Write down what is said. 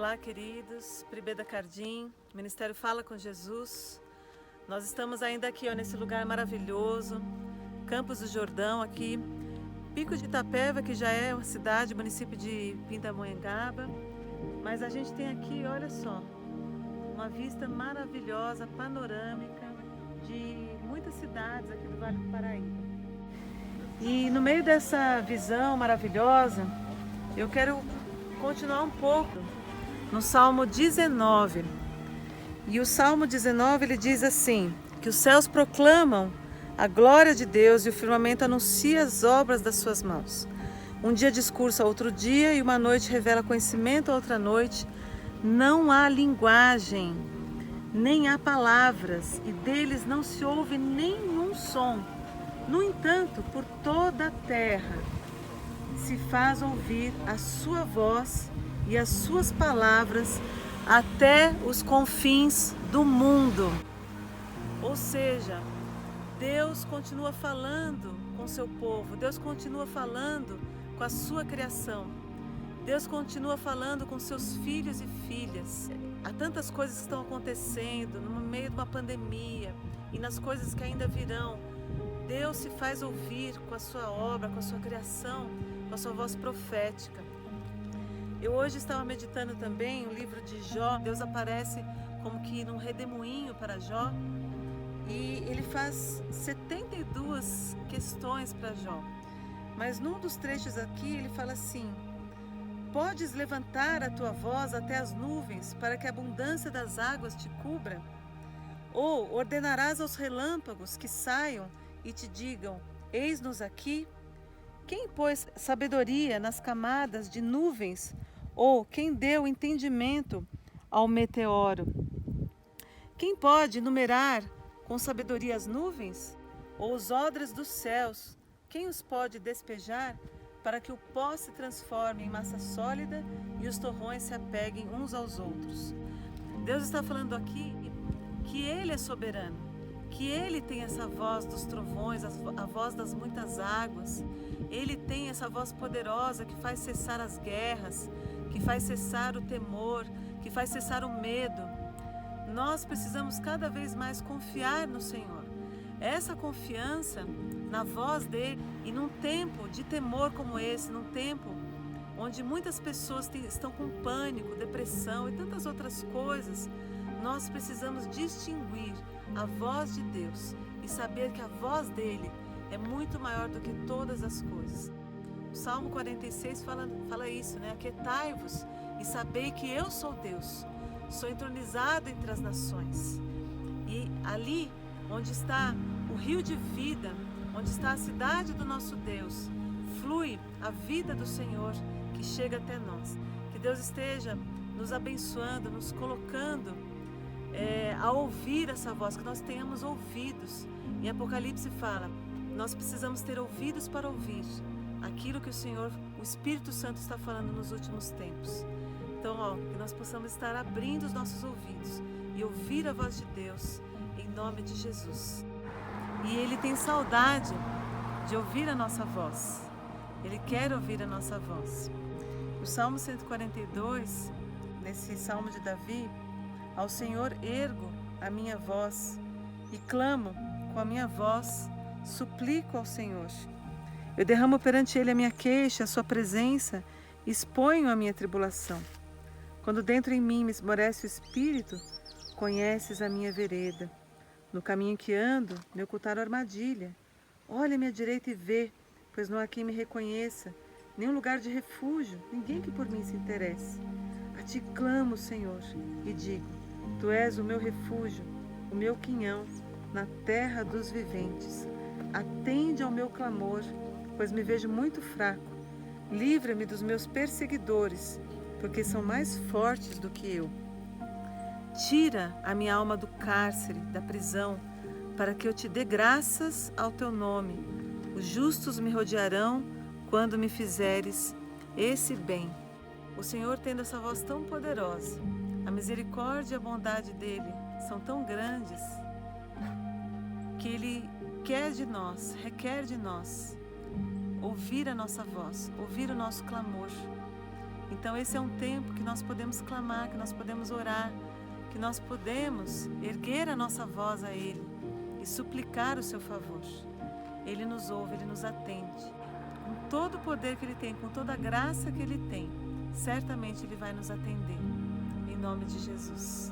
Olá, queridos, Pribeda Cardim, Ministério Fala com Jesus. Nós estamos ainda aqui nesse lugar maravilhoso, Campos do Jordão, aqui, Pico de Itapeva, que já é uma cidade, município de Pindamonhangaba. Mas a gente tem aqui, olha só, uma vista maravilhosa, panorâmica, de muitas cidades aqui do Vale do Paraíba. E no meio dessa visão maravilhosa, eu quero continuar um pouco no Salmo 19. E o Salmo 19 ele diz assim, que os céus proclamam a glória de Deus e o firmamento anuncia as obras das suas mãos. Um dia discursa a outro dia e uma noite revela conhecimento a outra noite. Não há linguagem, nem há palavras, e deles não se ouve nenhum som. No entanto, por toda a terra se faz ouvir a sua voz e as suas palavras até os confins do mundo. Ou seja, Deus continua falando com seu povo, Deus continua falando com a sua criação, Deus continua falando com seus filhos e filhas. Há tantas coisas que estão acontecendo no meio de uma pandemia e nas coisas que ainda virão. Deus se faz ouvir com a sua obra, com a sua criação, com a sua voz profética. Eu hoje estava meditando também o livro de Jó. Deus aparece como que num redemoinho para Jó e ele faz 72 questões para Jó. Mas num dos trechos aqui ele fala assim: podes levantar a tua voz até as nuvens para que a abundância das águas te cubra? Ou ordenarás aos relâmpagos que saiam e te digam, eis-nos aqui? Quem pôs sabedoria nas camadas de nuvens? Ou quem deu entendimento ao meteoro? Quem pode numerar com sabedoria as nuvens? Ou os odres dos céus? Quem os pode despejar para que o pó se transforme em massa sólida e os torrões se apeguem uns aos outros? Deus está falando aqui que Ele é soberano, que Ele tem essa voz dos trovões, a voz das muitas águas. Ele tem essa voz poderosa que faz cessar as guerras, que faz cessar o temor, que faz cessar o medo. Nós precisamos cada vez mais confiar no Senhor. Essa confiança na voz dEle, e num tempo de temor como esse, num tempo onde muitas pessoas estão com pânico, depressão e tantas outras coisas, nós precisamos distinguir a voz de Deus e saber que a voz dEle é muito maior do que todas as coisas. O Salmo 46 fala isso, né? Aquietai-vos e sabei que eu sou Deus, sou entronizado entre as nações. E ali onde está o rio de vida, onde está a cidade do nosso Deus, flui a vida do Senhor que chega até nós. Que Deus esteja nos abençoando, nos colocando a ouvir essa voz, que nós tenhamos ouvidos. Em Apocalipse fala, nós precisamos ter ouvidos para ouvir aquilo que o Senhor, o Espírito Santo está falando nos últimos tempos. Então, que nós possamos estar abrindo os nossos ouvidos e ouvir a voz de Deus, em nome de Jesus. E Ele tem saudade de ouvir a nossa voz. Ele quer ouvir a nossa voz. O Salmo 142, nesse Salmo de Davi, ao Senhor ergo a minha voz e clamo com a minha voz, suplico ao Senhor. Eu derramo perante Ele a minha queixa, a sua presença, exponho a minha tribulação. Quando dentro em mim me esmorece o espírito, conheces a minha vereda. No caminho que ando, me ocultaram armadilha. Olha-me à direita e vê, pois não há quem me reconheça, nenhum lugar de refúgio, ninguém que por mim se interesse. A ti clamo, Senhor, e digo, tu és o meu refúgio, o meu quinhão, na terra dos viventes. Atende ao meu clamor, pois me vejo muito fraco. Livra-me dos meus perseguidores, porque são mais fortes do que eu. Tira a minha alma do cárcere, da prisão, para que eu te dê graças ao teu nome. Os justos me rodearão quando me fizeres esse bem. O Senhor tendo essa voz tão poderosa, a misericórdia e a bondade dEle são tão grandes, que Ele quer de nós, requer de nós, ouvir a nossa voz, ouvir o nosso clamor. Então esse é um tempo que nós podemos clamar, que nós podemos orar, que nós podemos erguer a nossa voz a Ele e suplicar o seu favor. Ele nos ouve, Ele nos atende. Com todo o poder que Ele tem, com toda a graça que Ele tem, certamente Ele vai nos atender. Em nome de Jesus.